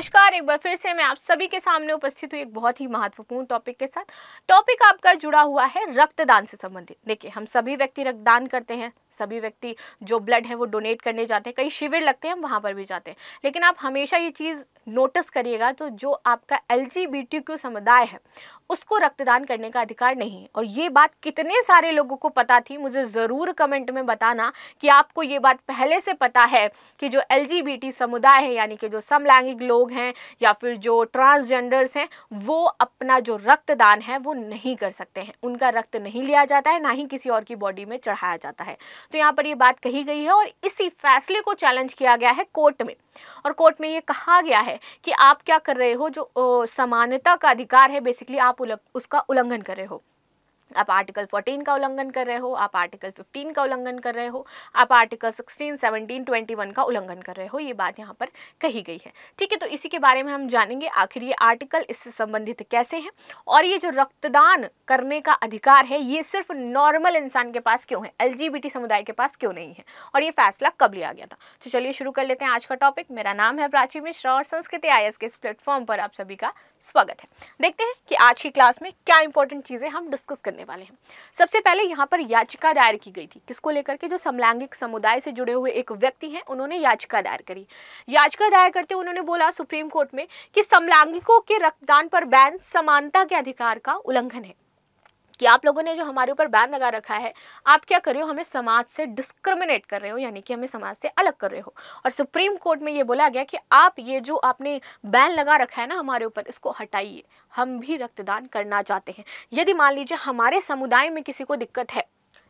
नमस्कार, एक बार फिर से मैं आप सभी के सामने उपस्थित हूँ एक बहुत ही महत्वपूर्ण टॉपिक के साथ। टॉपिक आपका जुड़ा हुआ है रक्तदान से संबंधित। देखिए, हम सभी व्यक्ति रक्तदान करते हैं, सभी व्यक्ति जो ब्लड है वो डोनेट करने जाते हैं, कई शिविर लगते हैं हम वहाँ पर भी जाते हैं। लेकिन आप हमेशा ये चीज़ नोटिस करिएगा तो जो आपका LGBTQ समुदाय है उसको रक्तदान करने का अधिकार नहीं है। और ये बात कितने सारे लोगों को पता थी, मुझे ज़रूर कमेंट में बताना कि आपको ये बात पहले से पता है कि जो LGBT समुदाय है, यानी कि जो समलैंगिक लोग हैं या फिर जो ट्रांसजेंडर्स हैं, वो अपना जो रक्तदान है वो नहीं कर सकते हैं। उनका रक्त नहीं लिया जाता है, ना ही किसी और की बॉडी में चढ़ाया जाता है। तो यहाँ पर ये बात कही गई है और इसी फैसले को चैलेंज किया गया है कोर्ट में। और कोर्ट में ये कहा गया है कि आप क्या कर रहे हो, जो समानता का अधिकार है बेसिकली आप उसका उल्लंघन कर रहे हो। आप आर्टिकल 14 का उल्लंघन कर रहे हो, आप आर्टिकल 15 का उल्लंघन कर रहे हो, आप आर्टिकल 16, 17, 21 का उल्लंघन कर रहे हो। ये बात यहाँ पर कही गई है। ठीक है, तो इसी के बारे में हम जानेंगे आखिर ये आर्टिकल इससे संबंधित कैसे हैं और ये जो रक्तदान करने का अधिकार है ये सिर्फ नॉर्मल इंसान के पास क्यों है, LGBT समुदाय के पास क्यों नहीं है, और ये फैसला कब लिया गया था। तो चलिए शुरू कर लेते हैं आज का टॉपिक। मेरा नाम है प्राची मिश्रा और संस्कृति IAS के इस प्लेटफॉर्म पर आप सभी का स्वागत है। देखते हैं कि आज की क्लास में क्या इंपॉर्टेंट चीजें हम डिस्कस करने वाले हैं। सबसे पहले यहाँ पर याचिका दायर की गई थी, किसको लेकर के, जो समलैंगिक समुदाय से जुड़े हुए एक व्यक्ति हैं, उन्होंने याचिका दायर करी। याचिका दायर करते उन्होंने बोला सुप्रीम कोर्ट में कि समलैंगिकों के रक्तदान पर बैन समानता के अधिकार का उल्लंघन है। कि आप लोगों ने जो हमारे ऊपर बैन लगा रखा है, आप क्या कर रहे हो, हमें समाज से डिस्क्रिमिनेट कर रहे हो, यानी कि हमें समाज से अलग कर रहे हो। और सुप्रीम कोर्ट में ये बोला गया कि आप ये जो आपने बैन लगा रखा है ना हमारे ऊपर, इसको हटाइए। हम भी रक्तदान करना चाहते हैं। यदि मान लीजिए हमारे समुदाय में किसी को दिक्कत है,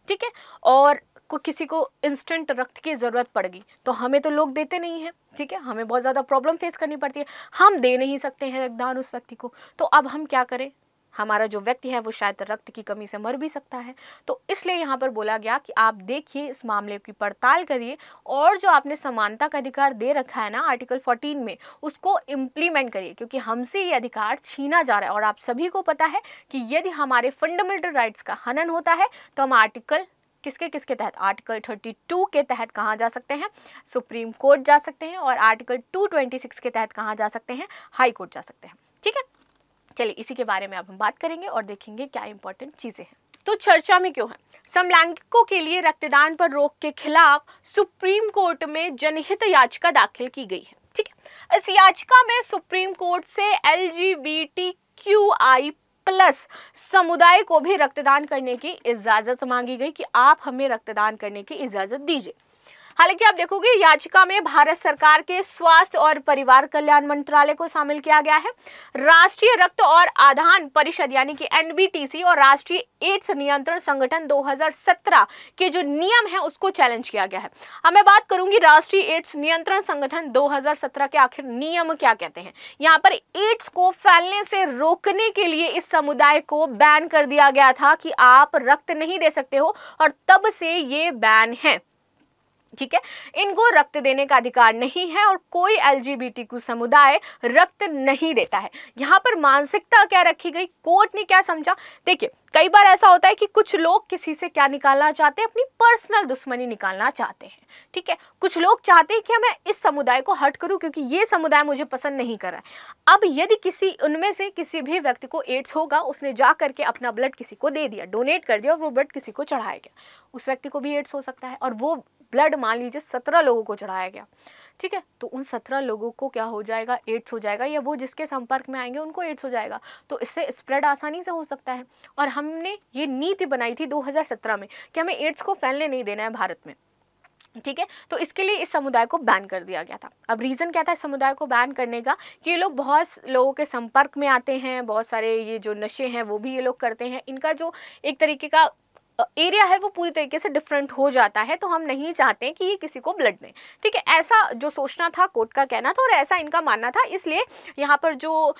ठीक है, और किसी को इंस्टेंट रक्त की ज़रूरत पड़ गई, तो हमें तो लोग देते नहीं हैं, ठीक है, हमें बहुत ज़्यादा प्रॉब्लम फेस करनी पड़ती है, हम दे नहीं सकते हैं रक्तदान उस व्यक्ति को। तो अब हम क्या करें, हमारा जो व्यक्ति है वो शायद रक्त की कमी से मर भी सकता है। तो इसलिए यहाँ पर बोला गया कि आप देखिए, इस मामले की पड़ताल करिए और जो आपने समानता का अधिकार दे रखा है ना आर्टिकल 14 में, उसको इम्प्लीमेंट करिए, क्योंकि हमसे ये अधिकार छीना जा रहा है। और आप सभी को पता है कि यदि हमारे फंडामेंटल राइट्स का हनन होता है तो हम आर्टिकल किसके तहत, आर्टिकल 32 के तहत कहाँ जा सकते हैं, सुप्रीम कोर्ट जा सकते हैं, और आर्टिकल 226 के तहत कहाँ जा सकते हैं, हाई कोर्ट जा सकते हैं। ठीक है, चलिए इसी के बारे में अब हम बात करेंगे और देखेंगे क्या इंपॉर्टेंट चीजें हैं। तो चर्चा में क्यों है, समलैंगिकों के लिए रक्तदान पर रोक के खिलाफ सुप्रीम कोर्ट में जनहित याचिका दाखिल की गई है। ठीक है, इस याचिका में सुप्रीम कोर्ट से LGBTQI+ समुदाय को भी रक्तदान करने की इजाजत मांगी गई कि आप हमें रक्तदान करने की इजाजत दीजिए। हालांकि आप देखोगे याचिका में भारत सरकार के स्वास्थ्य और परिवार कल्याण मंत्रालय को शामिल किया गया है, राष्ट्रीय रक्त और आधान परिषद यानी कि NBTC और राष्ट्रीय एड्स नियंत्रण संगठन 2017 के जो नियम है उसको चैलेंज किया गया है। अब मैं बात करूंगी राष्ट्रीय एड्स नियंत्रण संगठन 2017 के आखिर नियम क्या कहते हैं। यहाँ पर एड्स को फैलने से रोकने के लिए इस समुदाय को बैन कर दिया गया था कि आप रक्त नहीं दे सकते हो, और तब से ये बैन है। ठीक है, इनको रक्त देने का अधिकार नहीं है और कोई LGBTQ समुदाय रक्त नहीं देता है। यहाँ पर मानसिकता क्या रखी गई, कोर्ट ने क्या समझा। देखिए, कई बार ऐसा होता है कि कुछ लोग किसी से क्या निकालना चाहते हैं, अपनी पर्सनल दुश्मनी निकालना चाहते हैं। ठीक है, कुछ लोग चाहते हैं कि मैं इस समुदाय को हट करूं क्योंकि ये समुदाय मुझे पसंद नहीं कर रहा है। अब यदि किसी उनमें से किसी भी व्यक्ति को एड्स होगा, उसने जा करके अपना ब्लड किसी को दे दिया, डोनेट कर दिया, और वो ब्लड किसी को चढ़ाया गया, उस व्यक्ति को भी एड्स हो सकता है। और वो ब्लड मान लीजिए 17 लोगों को चढ़ाया गया, ठीक है, तो उन 17 लोगों को क्या हो जाएगा, एड्स हो जाएगा, या वो जिसके संपर्क में आएंगे उनको एड्स हो जाएगा। तो इससे स्प्रेड आसानी से हो सकता है। और हमने ये नीति बनाई थी 2017 में कि हमें एड्स को फैलने नहीं देना है भारत में। ठीक है, तो इसके लिए इस समुदाय को बैन कर दिया गया था। अब रीज़न क्या था इस समुदाय को बैन करने का, कि ये लोग बहुत लोगों के संपर्क में आते हैं, बहुत सारे ये जो नशे हैं वो भी ये लोग करते हैं, इनका जो एक तरीके का एरिया है वो पूरी तरीके से डिफरेंट हो जाता है। तो हम नहीं चाहते कि ये किसी को ब्लड दें। ठीक है, ऐसा जो सोचना था, कोर्ट का कहना था और ऐसा इनका मानना था। इसलिए यहाँ पर जो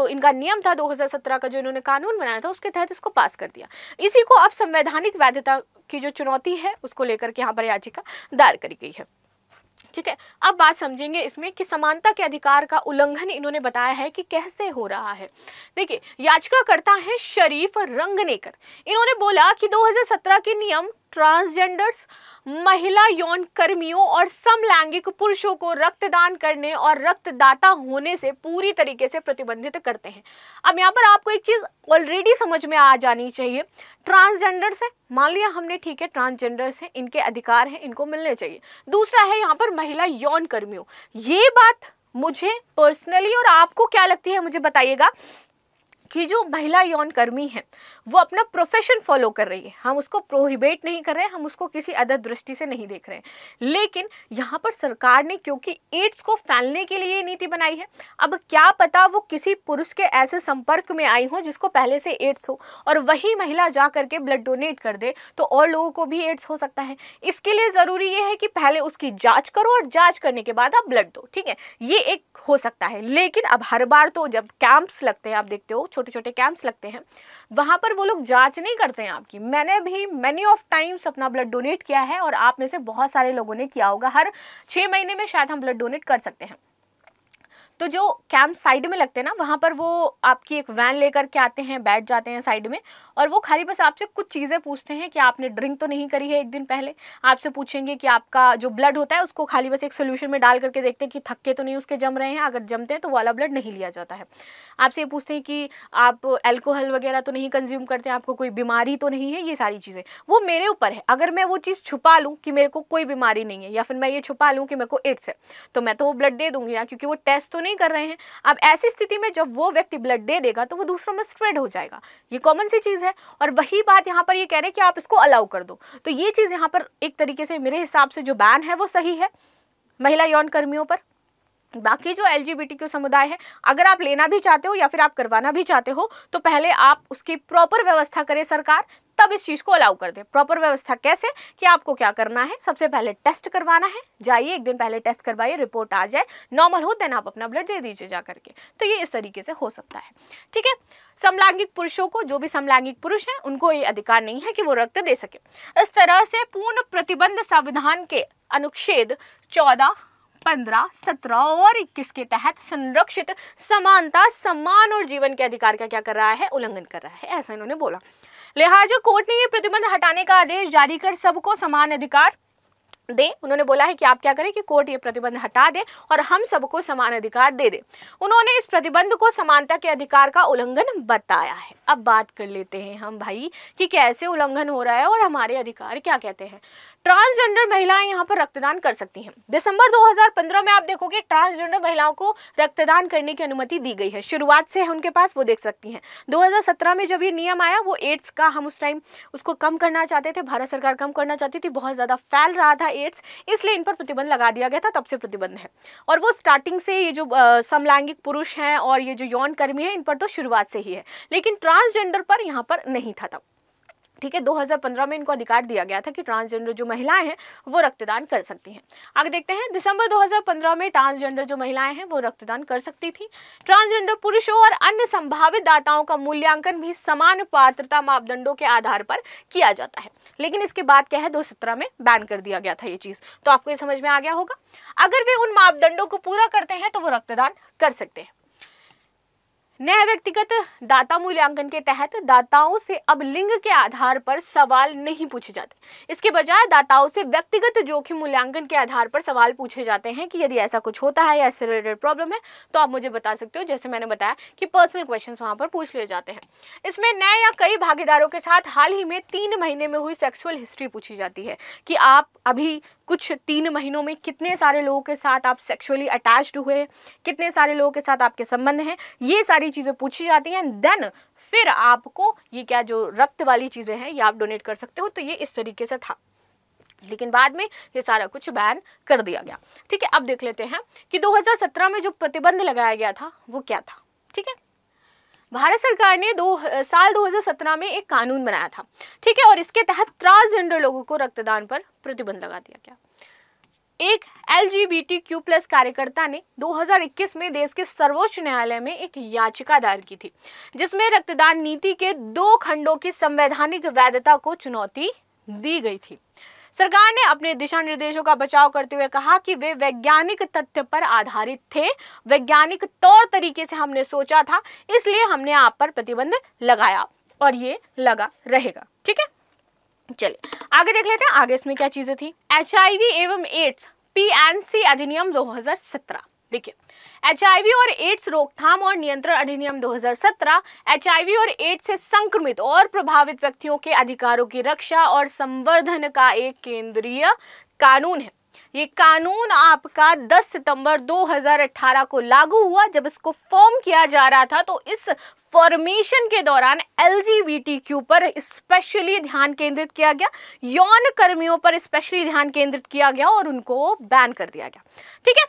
इनका नियम था 2017 का, जो इन्होंने कानून बनाया था, उसके तहत इसको पास कर दिया। इसी को अब संवैधानिक वैधता की जो चुनौती है उसको लेकर के यहाँ पर याचिका दायर करी गई है। ठीक है, अब बात समझेंगे इसमें कि समानता के अधिकार का उल्लंघन इन्होंने बताया है कि कैसे हो रहा है। देखिए, याचिकाकर्ता है शरीफ रंगनेकर। इन्होंने बोला कि 2017 के नियम ट्रांसजेंडर्स, महिला यौन कर्मियों और समलैंगिक पुरुषों को रक्तदान करने और रक्तदाता होने से पूरी तरीके से प्रतिबंधित करते हैं। अब यहाँ पर आपको एक चीज ऑलरेडी समझ में आ जानी चाहिए, ट्रांसजेंडर्स है, मान लिया हमने, ठीक है, ट्रांसजेंडर्स हैं, इनके अधिकार हैं, इनको मिलने चाहिए। दूसरा है यहाँ पर महिला यौन कर्मियों। ये बात मुझे पर्सनली, और आपको क्या लगती है मुझे बताइएगा, कि जो महिला यौन कर्मी है वो अपना प्रोफेशन फॉलो कर रही है, हम उसको प्रोहिबिट नहीं कर रहे हैं, हम उसको किसी अदर दृष्टि से नहीं देख रहे हैं, लेकिन यहाँ पर सरकार ने क्योंकि एड्स को फैलने के लिए ये नीति बनाई है, अब क्या पता वो किसी पुरुष के ऐसे संपर्क में आई हो जिसको पहले से एड्स हो और वही महिला जा करके ब्लड डोनेट कर दे तो और लोगों को भी एड्स हो सकता है। इसके लिए ज़रूरी ये है कि पहले उसकी जाँच करो और जाँच करने के बाद आप ब्लड दो, ठीक है, ये एक हो सकता है। लेकिन अब हर बार तो जब कैंप्स लगते हैं, आप देखते हो छोटे छोटे कैंप्स लगते हैं, वहां पर वो लोग जांच नहीं करते हैं आपकी। मैंने भी मैनी ऑफ टाइम्स अपना ब्लड डोनेट किया है और आप में से बहुत सारे लोगों ने किया होगा। हर 6 महीने में शायद हम ब्लड डोनेट कर सकते हैं। तो जो कैंप साइड में लगते हैं ना, वहाँ पर वो आपकी एक वैन लेकर के आते हैं, बैठ जाते हैं साइड में, और वो खाली बस आपसे कुछ चीज़ें पूछते हैं कि आपने ड्रिंक तो नहीं करी है एक दिन पहले, आपसे पूछेंगे कि आपका जो ब्लड होता है उसको खाली बस एक सोल्यूशन में डाल करके देखते हैं कि थक्के तो नहीं उसके जम रहे हैं, अगर जमते हैं तो वाला ब्लड नहीं लिया जाता है। आपसे ये पूछते हैं कि आप अल्कोहल वगैरह तो नहीं कंज्यूम करते हैं, आपको कोई बीमारी तो नहीं है, ये सारी चीज़ें। वो मेरे ऊपर है, अगर मैं वो चीज़ छुपा लूँ कि मेरे को कोई बीमारी नहीं है, या फिर मैं ये छुपा लूँ कि मेरे को एड्स है, तो मैं तो वो ब्लड दे दूंगी ना, क्योंकि वो टेस्ट तो नहीं कर रहे हैं। अब ऐसी स्थिति में जब वो व्यक्ति ब्लड दे देगा तो वो दूसरों में स्प्रेड हो जाएगा, ये कॉमन सी चीज़ है। और वही बात यहाँ पर ये कह रहे हैं कि आप इसको अलाउ कर दो, तो ये चीज़ यहाँ पर एक तरीके से मेरे हिसाब से जो बैन है वो सही है महिला यौन कर्मियों पर। बाकी जो LGBTQ समुदाय है, अगर आप लेना भी चाहते हो या फिर आप करवाना भी चाहते हो तो पहले आप उसकी प्रॉपर व्यवस्था करे सरकार, तब इस चीज़ को अलाउ कर दे। प्रॉपर व्यवस्था कैसे, कि आपको क्या करना है, सबसे पहले टेस्ट करवाना है, जाइए एक दिन पहले टेस्ट करवाइए, रिपोर्ट आ जाए नॉर्मल हो, देन आप अपना ब्लड दे दीजिए जा करके। तो ये इस तरीके से हो सकता है, ठीक है। समलैंगिक पुरुषों को, जो भी समलैंगिक पुरुष हैं, उनको ये अधिकार नहीं है कि वो रक्त दे सके। इस तरह से पूर्ण प्रतिबंध संविधान के अनुच्छेद 14, 15, 17 और 21 के तहत संरक्षित समानता, सम्मान और जीवन के अधिकार का क्या कर रहा है, उल्लंघन कर रहा है, ऐसा इन्होंने बोला। लिहाजा कोर्ट ने ये प्रतिबंध हटाने का आदेश जारी कर सबको समान अधिकार दे। उन्होंने बोला है कि आप क्या करें कि कोर्ट ये प्रतिबंध हटा दे और हम सबको समान अधिकार दे दे। उन्होंने इस प्रतिबंध को समानता के अधिकार का उल्लंघन बताया है। अब बात कर लेते हैं हम भाई कि कैसे उल्लंघन हो रहा है और हमारे अधिकार क्या कहते हैं। ट्रांसजेंडर महिलाएं यहाँ पर रक्तदान कर सकती हैं। दिसंबर 2015 में आप देखोगे ट्रांसजेंडर महिलाओं को रक्तदान करने की अनुमति दी गई है, शुरुआत से है उनके पास, वो देख सकती हैं। 2017 में जब ये नियम आया, वो एड्स का हम उस टाइम उसको कम करना चाहते थे, भारत सरकार कम करना चाहती थी, बहुत ज़्यादा फैल रहा था एड्स, इसलिए इन पर प्रतिबंध लगा दिया गया था, तब से प्रतिबंध है। और वो स्टार्टिंग से ये जो समलैंगिक पुरुष हैं और ये जो यौन कर्मी है, इन पर तो शुरुआत से ही है, लेकिन ट्रांसजेंडर पर यहाँ पर नहीं था तब, ठीक है। 2015 में इनको अधिकार दिया गया था कि ट्रांसजेंडर जो महिलाएं हैं वो रक्तदान कर सकती हैं। आगे देखते हैं, दिसंबर 2015 में ट्रांसजेंडर जो महिलाएं हैं वो रक्तदान कर सकती थी। ट्रांसजेंडर पुरुषों और अन्य संभावित दाताओं का मूल्यांकन भी समान पात्रता मापदंडों के आधार पर किया जाता है, लेकिन इसके बाद क्या है, 2017 में बैन कर दिया गया था ये चीज़। तो आपको ये समझ में आ गया होगा, अगर वे उन मापदंडों को पूरा करते हैं तो वो रक्तदान कर सकते हैं। नए व्यक्तिगत दाता मूल्यांकन के तहत दाताओं से अब लिंग के आधार पर सवाल नहीं पूछे जाते, इसके बजाय दाताओं से व्यक्तिगत जोखिम मूल्यांकन के आधार पर सवाल पूछे जाते हैं कि यदि ऐसा कुछ होता है या इससे रिलेटेड प्रॉब्लम है तो आप मुझे बता सकते हो। जैसे मैंने बताया कि पर्सनल क्वेश्चंस वहां पर पूछ लिए जाते हैं। इसमें नए या कई भागीदारों के साथ हाल ही में 3 महीने में हुई सेक्सुअल हिस्ट्री पूछी जाती है कि आप अभी कुछ 3 महीनों में कितने सारे लोगों के साथ आप सेक्सुअली अटैच्ड हुए, कितने सारे लोगों के साथ आपके संबंध हैं, ये सारी चीज़ें पूछी जाती हैं। देन फिर आपको ये क्या जो रक्त वाली चीज़ें हैं ये आप डोनेट कर सकते हो। तो ये इस तरीके से था, लेकिन बाद में ये सारा कुछ बैन कर दिया गया, ठीक है। अब देख लेते हैं कि 2017 में जो प्रतिबंध लगाया गया था वो क्या था, ठीक है। भारत सरकार ने साल 2017 में एक कानून बनाया था, ठीक है, और इसके तहत ट्रांसजेंडर लोगों को रक्तदान पर प्रतिबंध लगा दिया गया। एक LGBTQ+ कार्यकर्ता ने 2021 में देश के सर्वोच्च न्यायालय में एक याचिका दायर की थी, जिसमें रक्तदान नीति के 2 खंडों की संवैधानिक वैधता को चुनौती दी गई थी। सरकार ने अपने दिशा निर्देशों का बचाव करते हुए कहा कि वे वैज्ञानिक तथ्य पर आधारित थे, वैज्ञानिक तौर तरीके से हमने सोचा था, इसलिए हमने आप पर प्रतिबंध लगाया और ये लगा रहेगा, ठीक है। चलिए आगे देख लेते हैं, आगे इसमें क्या चीजें थी। HIV एवं एड्स PNC अधिनियम 2017। देखिए, HIV और एड्स रोकथाम और नियंत्रण अधिनियम 2017 HIV और एड्स से संक्रमित और प्रभावित व्यक्तियों के अधिकारों की रक्षा और संवर्धन का एक केंद्रीय कानून है। ये कानून आपका 10 सितंबर 2018 को लागू हुआ। जब इसको फॉर्म किया जा रहा था तो इस फॉर्मेशन के दौरान LGBTQ पर स्पेशली ध्यान केंद्रित किया गया, यौन कर्मियों पर स्पेशली ध्यान केंद्रित किया गया और उनको बैन कर दिया गया। ठीक है,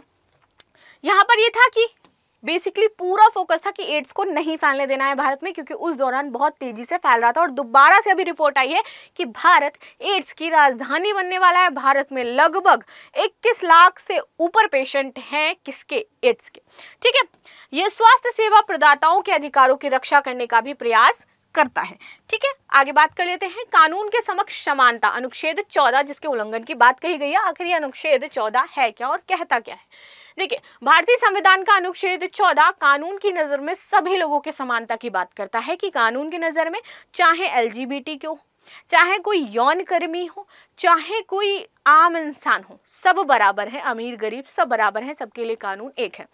यहाँ पर ये था कि बेसिकली पूरा फोकस था कि एड्स को नहीं फैलने देना है भारत में, क्योंकि उस दौरान बहुत तेजी से फैल रहा था। और दोबारा से अभी रिपोर्ट आई है कि भारत एड्स की राजधानी बनने वाला है। भारत में लगभग 21 लाख से ऊपर पेशेंट हैं किसके, एड्स के। ठीक है, ये स्वास्थ्य सेवा प्रदाताओं के अधिकारों की रक्षा करने का भी प्रयास करता है। ठीक है, आगे बात कर लेते हैं कानून के समक्ष समानता, अनुच्छेद 14 जिसके उल्लंघन की बात कही गई है। आखिर ये अनुच्छेद 14 है क्या और कहता क्या है? देखिए, भारतीय संविधान का अनुच्छेद 14 कानून की नजर में सभी लोगों के समानता की बात करता है कि कानून की नजर में चाहे LGBT हो, चाहे कोई यौन कर्मी हो, चाहे कोई आम इंसान हो, सब बराबर है। अमीर गरीब सब बराबर है, सबके लिए कानून एक है।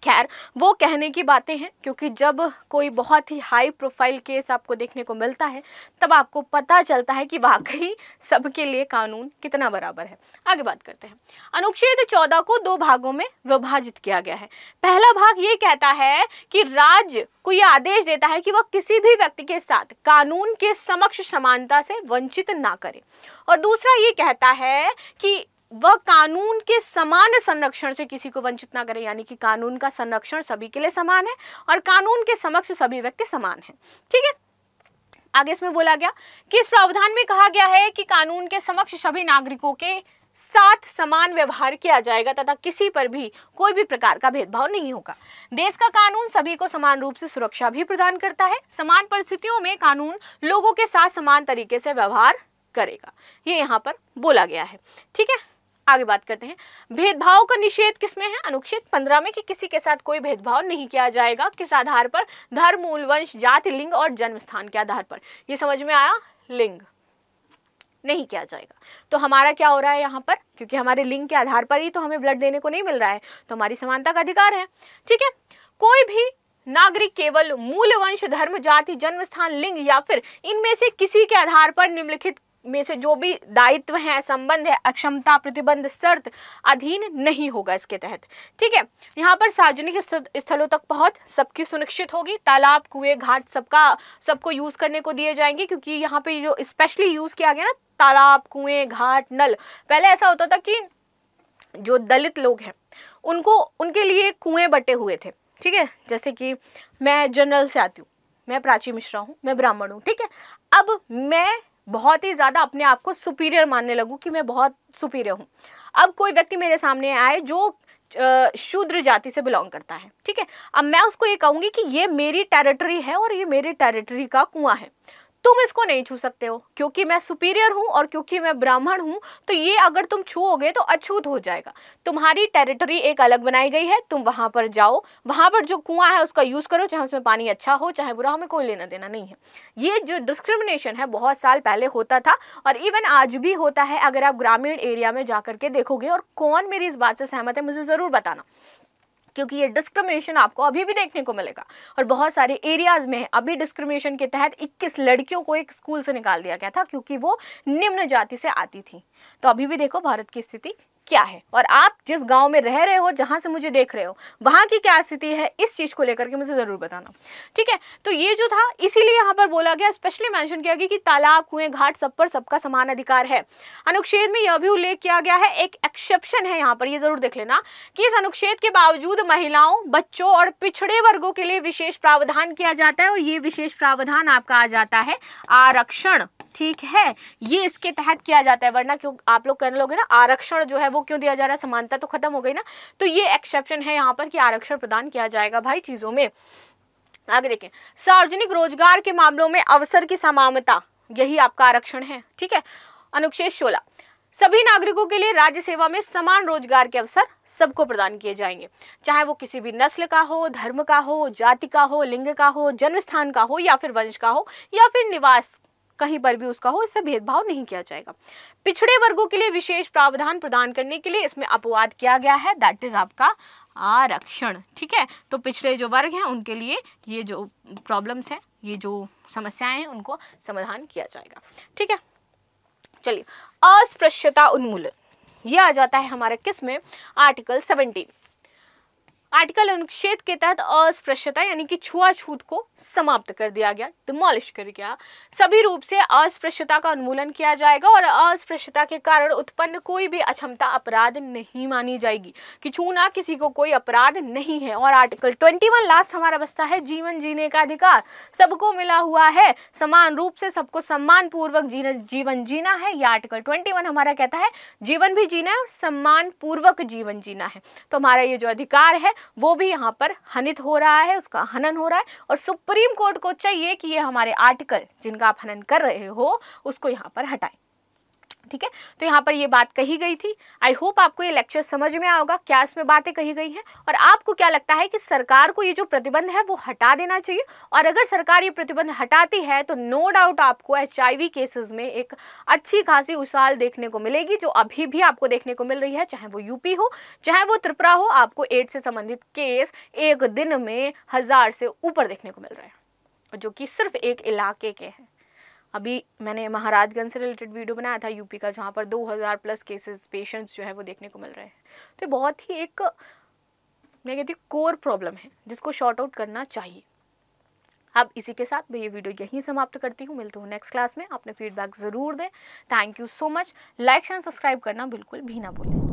खैर, वो कहने की बातें हैं, क्योंकि जब कोई बहुत ही हाई प्रोफाइल केस आपको देखने को मिलता है तब आपको पता चलता है कि वाकई सबके लिए कानून कितना बराबर है। आगे बात करते हैं। अनुच्छेद 14 को 2 भागों में विभाजित किया गया है। पहला भाग ये कहता है कि राज्य को यह आदेश देता है कि वह किसी भी व्यक्ति के साथ कानून के समक्ष समानता से वंचित ना करे, और दूसरा ये कहता है कि वह कानून के समान संरक्षण से किसी को वंचित ना करे, यानी कि कानून का संरक्षण सभी के लिए समान है और कानून के समक्ष सभी व्यक्ति समान हैं। ठीक है, आगे इसमें बोला गया कि इस प्रावधान में कहा गया है कि कानून के समक्ष सभी नागरिकों के साथ समान व्यवहार किया जाएगा तथा किसी पर भी कोई भी प्रकार का भेदभाव नहीं होगा। देश का कानून सभी को समान रूप से सुरक्षा भी प्रदान करता है। समान परिस्थितियों में कानून लोगों के साथ समान तरीके से व्यवहार करेगा, ये यहाँ पर बोला गया है। ठीक है, आगे बात करते हैं। भेदभाव का निषेध किसमें है? अनुच्छेद 15 में, कि किसी के साथ कोई भेदभाव नहीं किया जाएगा। किस आधार पर? धर्म, मूल, वंश, जाति, लिंग और जन्म स्थान के आधार पर। ये समझ में आया? लिंग नहीं किया जाएगा। तो हमारा क्या हो रहा है यहाँ पर? क्योंकि हमारे लिंग के आधार पर ही तो हमें ब्लड देने को नहीं मिल रहा है, तो हमारी समानता का अधिकार है। ठीक है, कोई भी नागरिक केवल मूल, वंश, धर्म, जाति, जन्म स्थान, लिंग या फिर इनमें से किसी के आधार पर निम्नलिखित में से जो भी दायित्व है, संबंध है, अक्षमता, प्रतिबंध, शर्त अधीन नहीं होगा इसके तहत। ठीक है, यहाँ पर सार्वजनिक स्थलों तक पहुंच सबकी सुनिश्चित होगी। तालाब, कुएं, घाट सबको यूज करने को दिए जाएंगे, क्योंकि यहाँ पे जो स्पेशली यूज किया गया ना, तालाब, कुएं, घाट, नल। पहले ऐसा होता था कि जो दलित लोग हैं उनके लिए कुएं बटे हुए थे। ठीक है, जैसे कि मैं जनरल से आती हूँ, मैं प्राची मिश्रा हूँ, मैं ब्राह्मण हूँ। ठीक है, अब मैं बहुत ही ज़्यादा अपने आप को सुपीरियर मानने लगूं कि मैं बहुत सुपीरियर हूँ। अब कोई व्यक्ति मेरे सामने आए जो शूद्र जाति से बिलोंग करता है, ठीक है, अब मैं उसको ये कहूँगी कि ये मेरी टेरिटरी है और ये मेरी टेरिटरी का कुआं है, तुम इसको नहीं छू सकते हो, क्योंकि मैं सुपीरियर हूं और क्योंकि मैं ब्राह्मण हूं, तो ये अगर तुम छूओगे तो अछूत हो जाएगा। तुम्हारी टेरिटरी एक अलग बनाई गई है, तुम वहां पर जाओ, वहां पर जो कुआं है उसका यूज करो, चाहे उसमें पानी अच्छा हो चाहे बुरा हो, हमें कोई लेना देना नहीं है। ये जो डिस्क्रिमिनेशन है बहुत साल पहले होता था और इवन आज भी होता है। अगर आप ग्रामीण एरिया में जाकर के देखोगे, और कौन मेरी इस बात से सहमत है मुझे जरूर बताना, क्योंकि ये डिस्क्रिमिनेशन आपको अभी भी देखने को मिलेगा और बहुत सारे एरियाज में है। अभी डिस्क्रिमिनेशन के तहत 21 लड़कियों को एक स्कूल से निकाल दिया गया था क्योंकि वो निम्न जाति से आती थी। तो अभी भी देखो भारत की स्थिति क्या है, और आप जिस गांव में रह रहे हो, जहां से मुझे देख रहे हो, वहां की क्या स्थिति है, इस चीज को लेकर के मुझे जरूर बताना। ठीक है, तो ये जो था इसीलिए यहाँ पर बोला गया, स्पेशली मेंशन किया गया कि तालाब, कुएं, घाट सब पर सबका समान अधिकार है। अनुच्छेद में यह भी उल्लेख किया गया है, एक एक्सेप्शन है यहाँ पर, ये जरूर देख लेना कि इस अनुच्छेद के बावजूद महिलाओं, बच्चों और पिछड़े वर्गों के लिए विशेष प्रावधान किया जाता है, और ये विशेष प्रावधान आपका आ जाता है आरक्षण। ठीक है, ये इसके तहत किया जाता है, वरना क्यों आप लोग कहने लोगे ना आरक्षण जो है वो क्यों दिया जा रहा है, समानता तो खत्म हो गई ना। तो ये एक्सेप्शन है यहाँ पर कि आरक्षण प्रदान किया जाएगा भाई चीजों में। आगे देखें, सार्वजनिक रोजगार के मामलों में अवसर की समानता, यही आपका आरक्षण है। ठीक है, अनुच्छेद 16, सभी नागरिकों के लिए राज्य सेवा में समान रोजगार के अवसर सबको प्रदान किए जाएंगे, चाहे वो किसी भी नस्ल का हो, धर्म का हो, जाति का हो, लिंग का हो, जन्म स्थान का हो या फिर वंश का हो या फिर निवास कहीं पर भी उसका हो, इससे भेदभाव नहीं किया जाएगा। पिछड़े वर्गों के लिए विशेष प्रावधान प्रदान करने के लिए इसमें अपवाद किया गया है, दैट इज आपका आरक्षण। ठीक है, तो पिछड़े जो वर्ग हैं उनके लिए ये जो प्रॉब्लम्स हैं, ये जो समस्याएं हैं, उनको समाधान किया जाएगा। ठीक है, चलिए अस्पृश्यता उन्मूलन, ये आ जाता है हमारे किस में, आर्टिकल 17। आर्टिकल अनुच्छेद के तहत अस्पृश्यता यानी कि छुआछूत को समाप्त कर दिया गया, डिमोलिश कर दिया। सभी रूप से अस्पृश्यता का उन्मूलन किया जाएगा और अस्पृश्यता के कारण उत्पन्न कोई भी अक्षमता अपराध नहीं मानी जाएगी, कि छूना किसी को कोई अपराध नहीं है। और आर्टिकल 21 लास्ट हमारा बचता है, जीवन जीने का अधिकार सबको मिला हुआ है, समान रूप से सबको सम्मान पूर्वक जीवन जीना है। यह आर्टिकल 21 हमारा कहता है जीवन भी जीना है और सम्मान पूर्वक जीवन जीना है। तो हमारा ये जो अधिकार है वो भी यहाँ पर हनित हो रहा है, उसका हनन हो रहा है, और सुप्रीम कोर्ट को चाहिए कि ये हमारे आर्टिकल जिनका आप हनन कर रहे हो उसको यहाँ पर हटाएं। ठीक है, तो यहाँ पर ये बात कही गई थी। आई होप आपको ये लेक्चर समझ में आया होगा, क्या इसमें बातें कही गई हैं, और आपको क्या लगता है कि सरकार को ये जो प्रतिबंध है वो हटा देना चाहिए। और अगर सरकार ये प्रतिबंध हटाती है तो नो डाउट आपको HIV केसेस में एक अच्छी खासी उछाल देखने को मिलेगी, जो अभी भी आपको देखने को मिल रही है, चाहे वो यूपी हो चाहे वो त्रिपुरा हो। आपको एड्स से संबंधित केस एक दिन में 1000 से ऊपर देखने को मिल रहे हैं, जो कि सिर्फ एक इलाके के हैं। अभी मैंने महाराजगंज से रिलेटेड वीडियो बनाया था यूपी का, जहाँ पर 2000 प्लस केसेस पेशेंट्स जो है वो देखने को मिल रहे हैं। तो बहुत ही एक मैं कहती हूँ कोर प्रॉब्लम है जिसको शॉर्ट आउट करना चाहिए। अब इसी के साथ मैं ये वीडियो यहीं समाप्त करती हूँ, मिलती हूँ नेक्स्ट क्लास में। अपने फीडबैक ज़रूर दें। Thank you so much. Like and subscribe करना बिल्कुल भी ना भूलें।